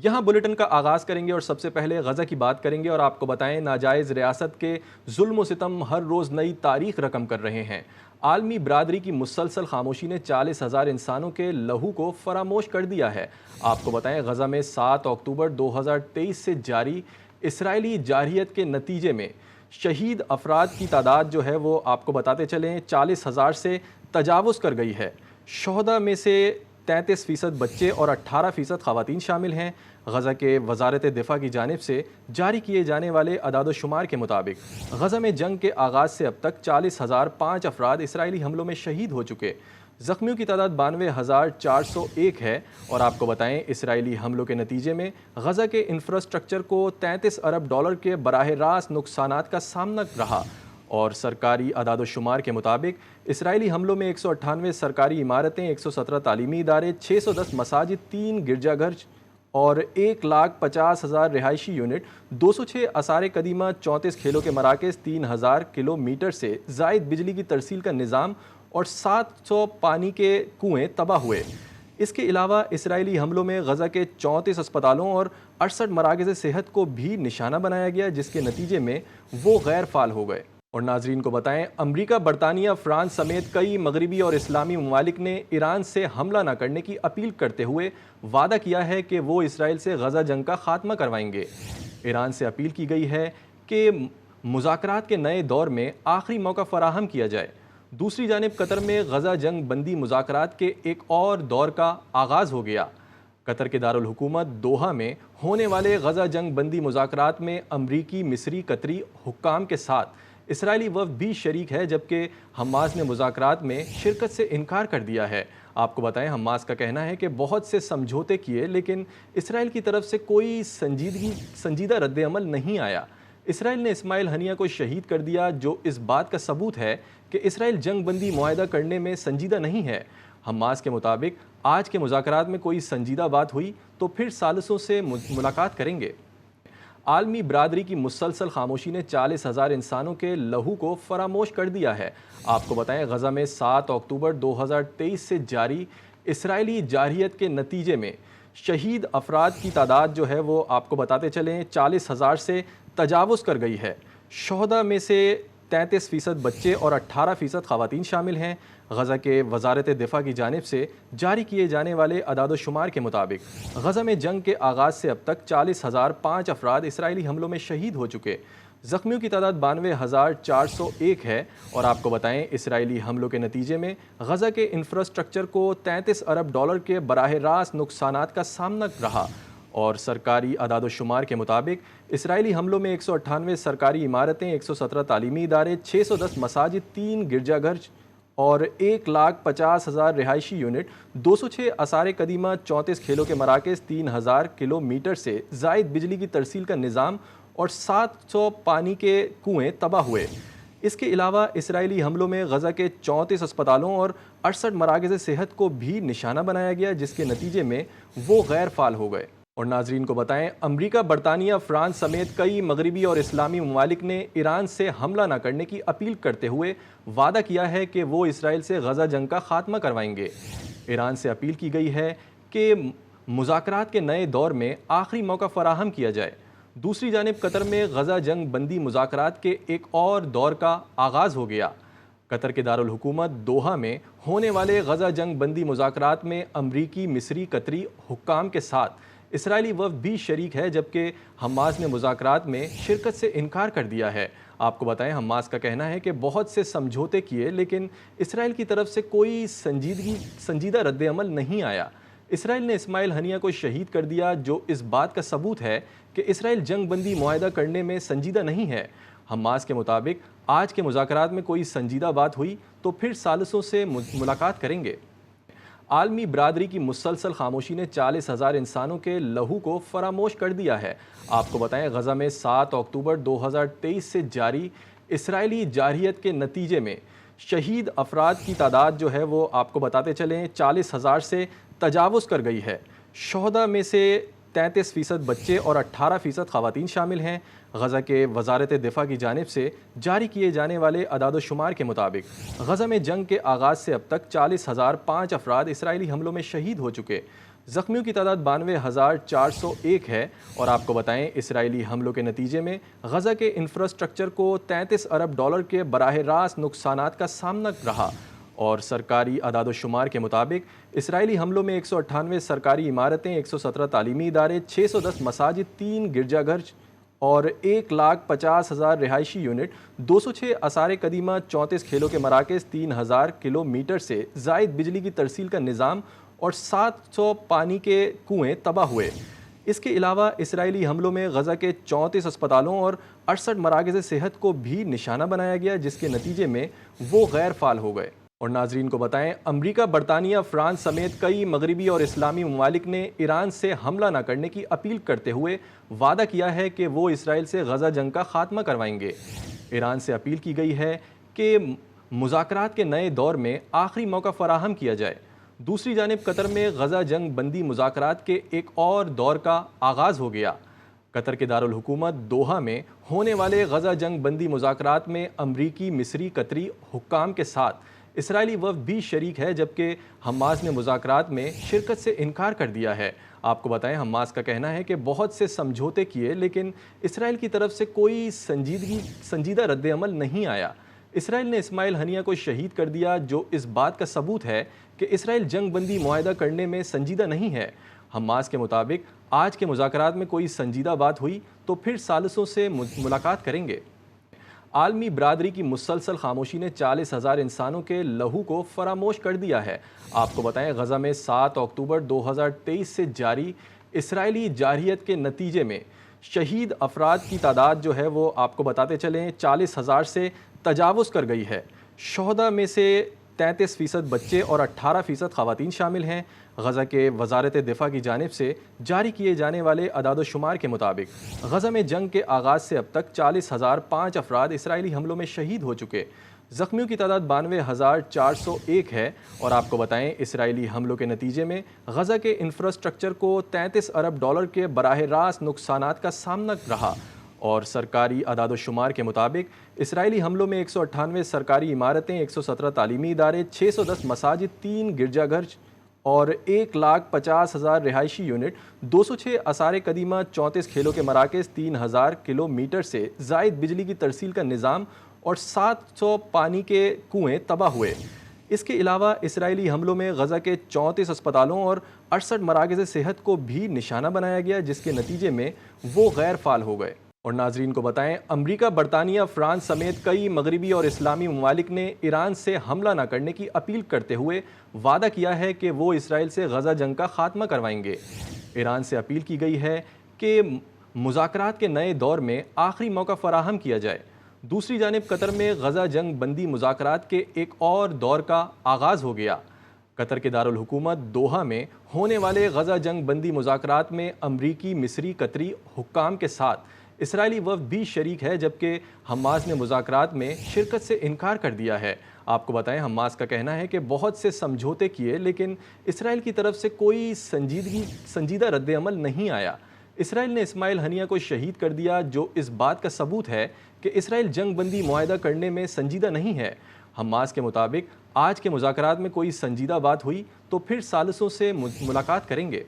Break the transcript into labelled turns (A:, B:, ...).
A: यहाँ बुलेटिन का आगाज़ करेंगे और सबसे पहले गज़ा की बात करेंगे और आपको बताएं नाजायज़ रियासत के जुल्म व सितम हर रोज़ नई तारीख रकम कर रहे हैं। आलमी बरादरी की मुसलसल खामोशी ने 40,000 इंसानों के लहू को फरामोश कर दिया है। आपको बताएं गज़ा में 7 अक्टूबर 2023 से जारी इसराइली जारहियत के नतीजे में शहीद अफराद की तादाद जो है वो आपको बताते चलें 40,000 से तजावुज़ कर गई है। शोहदा में से 33% बच्चे और 18% ख़वातीन शामिल हैं। गज़ा के वज़ारत दिफ़ा की जानिब से जारी किए जाने वाले अदाद-ओ-शुमार के मुताबिक गज़ा में जंग के आगाज़ से अब तक 40,005 अफराद इसराइली हमलों में शहीद हो चुके। ज़ख्मियों की तादाद 92,401 है। और आपको बताएं इसराइली हमलों के नतीजे में गज़ा के इंफ्रास्ट्रक्चर को 33 अरब डॉलर के बराह रास्त नुकसानात का सामना रहा। और सरकारी अदाद-ओ-शुमार के मुताबिक इसराइली हमलों में 198 सरकारी इमारतें, 117 तालीमी इदारे, 610 मसाजिद, 3 गिरजाघर और 1,50,000 रिहायशी यूनिट, 206 आसार कदीमा, 34 खेलों के मराकज़, 3,000 किलोमीटर से ज़ायद बिजली की तरसील का निज़ाम और 700 पानी के कुएँ तबाह हुए। इसके अलावा इसराइली हमलों में गज़ा के 34 अस्पतालों और 68 मराकज़ सेहत को भी निशाना बनाया गया, जिसके नतीजे में वो गैर फाल हो गए। और नाजरीन को बताएं अमरीका, बरतानिया, फ्रांस समेत कई मगरबी और इस्लामी ममालिक ने ईरान से हमला न करने की अपील करते हुए वादा किया है कि वो इसराइल से गज़ा जंग का खात्मा करवाएंगे। ईरान से अपील की गई है कि मुज़ाकरात के नए दौर में आखिरी मौका फराहम किया जाए। दूसरी जानिब कतर में गज़ा जंग बंदी मुज़ाकरात के एक और दौर का आगाज़ हो गया। कतर के दारुल हुकूमत दोहा में होने वाले गज़ा जंग बंदी मुज़ाकरात में अमरीकी, मिस्री, कतरी हुक्काम के साथ इसराइली वफ़द भी शरीक है, जबकि हमास ने मुज़ाकरात में शिरकत से इनकार कर दिया है। आपको बताएं हमास का कहना है कि बहुत से समझौते किए लेकिन इसराइल की तरफ से कोई संजीदा रद्द-ए-अमल नहीं आया। इसराइल ने इस्माइल हनिया को शहीद कर दिया, जो इस बात का सबूत है कि इसराइल जंग बंदी मुआहदा करने में संजीदा नहीं है। हमास के मुताबिक आज के मुज़ाकरात में कोई संजीदा बात हुई तो फिर सालिसों से मुलाकात करेंगे। आलमी बरादरी की मुसलसल खामोशी ने 40,000 इंसानों के लहू को फरामोश कर दिया है। आपको बताएं गज़ा में 7 अक्टूबर 2023 से जारी इसराइली जारहियत के नतीजे में शहीद अफराद की तादाद जो है वो आपको बताते चलें 40,000 से तजावुज़ कर गई है। शोहदा में से 33% बच्चे और 18% ख़वातीन शामिल हैं। गज़ा के वज़ारत दिफ़ा की जानिब से जारी किए जाने वाले अदाद-ओ-शुमार के मुताबिक गज़ा में जंग के आगाज़ से अब तक 40,005 अफराद इसराइली हमलों में शहीद हो चुके। ज़ख्मियों की तादाद 92,401 है। और आपको बताएं इसराइली हमलों के नतीजे में गज़ा के इंफ्रास्ट्रक्चर को 33 अरब डॉलर के बराह रास्त नुकसानात का सामना रहा। और सरकारी अदाद-ओ-शुमार के मुताबिक इसराइली हमलों में 198 सरकारी इमारतें, 117 तालीमी इदारे, 610 मसाजिद, 3 गिरजाघर और 1,50,000 रिहायशी यूनिट, 206 आसार कदीमा, 34 खेलों के मराकज़, 3,000 किलोमीटर से ज़ायद बिजली की तरसील का निज़ाम और 700 पानी के कुएँ तबाह हुए। इसके अलावा इसराइली हमलों में गज़ा के 34 अस्पतालों और 68 मराकज़ सेहत को भी निशाना बनाया गया, जिसके नतीजे में वो गैर फाल हो गए। और नाजरीन को बताएं अमरीका, बरतानिया, फ्रांस समेत कई मगरबी और इस्लामी ममालिक ने ईरान से हमला न करने की अपील करते हुए वादा किया है कि वो इसराइल से गज़ा जंग का खात्मा करवाएंगे। ईरान से अपील की गई है कि मुज़ाकरात के नए दौर में आखिरी मौका फराहम किया जाए। दूसरी जानिब कतर में गज़ा जंग बंदी मुज़ाकरात के एक और दौर का आगाज़ हो गया। कतर के दारुल हुकूमत दोहा में होने वाले गज़ा जंग बंदी मुज़ाकरात में अमरीकी, मिस्री, कतरी हुक्काम के साथ इसराइली वफ़द भी शरीक है, जबकि हमास ने मुज़ाकरात में शिरकत से इनकार कर दिया है। आपको बताएं हमास का कहना है कि बहुत से समझौते किए लेकिन इसराइल की तरफ से कोई संजीदा रद्द-ए-अमल नहीं आया। इसराइल ने इस्माइल हनिया को शहीद कर दिया, जो इस बात का सबूत है कि इसराइल जंग बंदी मुआहदा करने में संजीदा नहीं है। हमास के मुताबिक आज के मुज़ाकरात में कोई संजीदा बात हुई तो फिर सालिसों से मुलाकात करेंगे। आलमी बरादरी की मुसलसल खामोशी ने 40,000 इंसानों के लहू को फरामोश कर दिया है। आपको बताएं गज़ा में 7 अक्टूबर 2023 से जारी इसराइली जारहियत के नतीजे में शहीद अफराद की तादाद जो है वो आपको बताते चलें 40,000 से तजावुज़ कर गई है। शोहदा में से 33% बच्चे और 18% ख़वातीन शामिल हैं। गज़ा के वज़ारत दिफ़ा की जानिब से जारी किए जाने वाले अदाद-ओ-शुमार के मुताबिक गज़ा में जंग के आगाज़ से अब तक 40,005 अफराद इसराइली हमलों में शहीद हो चुके। زخمیوں کی تعداد 92,401 ہے اور آپ کو بتائیں اسرائیلی حملوں کے نتیجے میں غزہ کے انفراسٹرکچر کو 33 ارب ڈالر کے براہ راست نقصانات کا سامنا رہا اور سرکاری اعداد و شمار کے مطابق اسرائیلی حملوں میں 198 سرکاری عمارتیں، 117 تعلیمی ادارے، 610 مساجد، 3 گرجا گھر اور 1,50,000 رہائشی یونٹ، 206 آثار قدیمہ، 34 کھیلوں کے مراکز، 3,000 کلومیٹر سے زائد بجلی کی ترسیل کا نظام اور 700 پانی کے کنویں تباہ ہوئے۔ اس کے علاوہ اسرائیلی حملوں میں غزہ کے 34 اسپتالوں اور 68 مراکز صحت کو بھی نشانہ بنایا گیا، جس کے نتیجے میں وہ غیر فعال ہو گئے۔ اور ناظرین کو بتائیں امریکہ، برطانیہ، فرانس سمیت کئی مغربی اور اسلامی ممالک نے ایران سے حملہ نہ کرنے کی اپیل کرتے ہوئے وعدہ کیا ہے کہ وہ اسرائیل سے غزہ جنگ کا خاتمہ کروائیں گے۔ ایران سے اپیل کی گئی ہے کہ مذاکرات کے نئے دور میں آخری موقع فراہم کیا جائے۔ دوسری جانب قطر میں غزہ جنگ بندی مذاکرات کے ایک اور دور کا آغاز ہو گیا۔ قطر کے دارالحکومت دوحہ میں ہونے والے غزہ جنگ بندی مذاکرات میں امریکی، مصری، قطری حکام کے ساتھ اسرائیلی وفد بھی شریک ہے، جبکہ حماس نے مذاکرات میں شرکت سے انکار کر دیا ہے۔ آپ کو بتائیں حماس کا کہنا ہے کہ بہت سے سمجھوتے کیے لیکن اسرائیل کی طرف سے کوئی سنجیدہ رد عمل نہیں آیا۔ اسرائیل نے اسماعیل ہنیہ کو شہید کر دیا، جو اس بات کا ثبوت ہے کہ اسرائیل جنگ بندی معاہدہ کرنے میں سنجیدہ نہیں ہے۔ حماس کے مطابق آج کے مذاکرات میں کوئی سنجیدہ بات ہوئی تو پھر ثالثوں سے ملاقات کریں گے۔ عالمی برادری کی مسلسل خاموشی نے 40,000 انسانوں کے لہو کو فراموش کر دیا ہے۔ آپ کو بتائیں غزہ میں 7 اکتوبر 2023 سے جاری اسرائیلی جارحیت کے نتیجے میں شہید افراد کی تعداد جو ہے وہ آپ کو بتاتے چلیں 40,000 سے تجاوز کر گئی ہے۔ شہداء میں سے 33% بچے اور 18% خواتین شامل ہیں۔ غزہ کے وزارت دفاع کی جانب سے جاری کیے جانے والے اعداد و شمار کے مطابق غزہ میں جنگ کے آغاز سے اب تک 40,005 افراد اسرائیلی حملوں میں شہید ہو چکے۔ زخمیوں کی تعداد 92,401 ہے اور آپ کو بتائیں اسرائیلی حملوں کے نتیجے میں غزہ کے انفراسٹرکچر کو 33 ارب ڈالر کے براہ راست نقصانات کا سامنا رہا اور سرکاری اعداد و شمار کے مطابق اسرائیلی حملوں میں 198 سرکاری عمارتیں، 117 تعلیمی ادارے، 610 مساجد، 3 گرجا گھر اور 1,50,000 رہائشی یونٹ، 206 آثار قدیمہ، 34 کھیلوں کے مراکز، 3,000 کلومیٹر سے زائد بجلی کی ترسیل کا نظام اور 700 پانی کے کنویں تباہ ہوئے۔ اس کے علاوہ اسرائیلی حملوں میں غزہ کے 34 اسپتالوں اور 68 مراکز صحت کو بھی نشانہ بنایا گیا، جس کے نتیجے میں وہ غیر فعال ہو گئے۔ اور ناظرین کو بتائیں امریکہ، برطانیہ، فرانس سمیت کئی مغربی اور اسلامی ممالک نے ایران سے حملہ نہ کرنے کی اپیل کرتے ہوئے وعدہ کیا ہے کہ وہ اسرائیل سے غزہ جنگ کا خاتمہ کروائیں گے۔ ایران سے اپیل کی گئی ہے کہ مذاکرات کے نئے دور میں آخری موقع فراہم کیا جائے۔ دوسری جانب قطر میں غزہ جنگ بندی مذاکرات کے ایک اور دور کا آغاز ہو گیا۔ قطر کے دارالحکومت دوحہ میں ہونے والے غزہ جنگ بندی مذاکرات میں امریکی، مصری، قطری حکام کے ساتھ اسرائیلی وفد بھی شریک ہے، جبکہ حماس نے مذاکرات میں شرکت سے انکار کر دیا ہے۔ آپ کو بتائیں حماس کا کہنا ہے کہ بہت سے سمجھوتے کیے لیکن اسرائیل کی طرف سے کوئی سنجیدہ رد عمل نہیں آیا۔ اسرائیل نے اسماعیل ہنیہ کو شہید کر دیا، جو اس بات کا ثبوت ہے کہ اسرائیل جنگ بندی معاہدہ کرنے میں سنجیدہ نہیں ہے۔ حماس کے مطابق آج کے مذاکرات میں کوئی سنجیدہ بات ہوئی تو پھر ثالثوں سے ملاقات کریں گے۔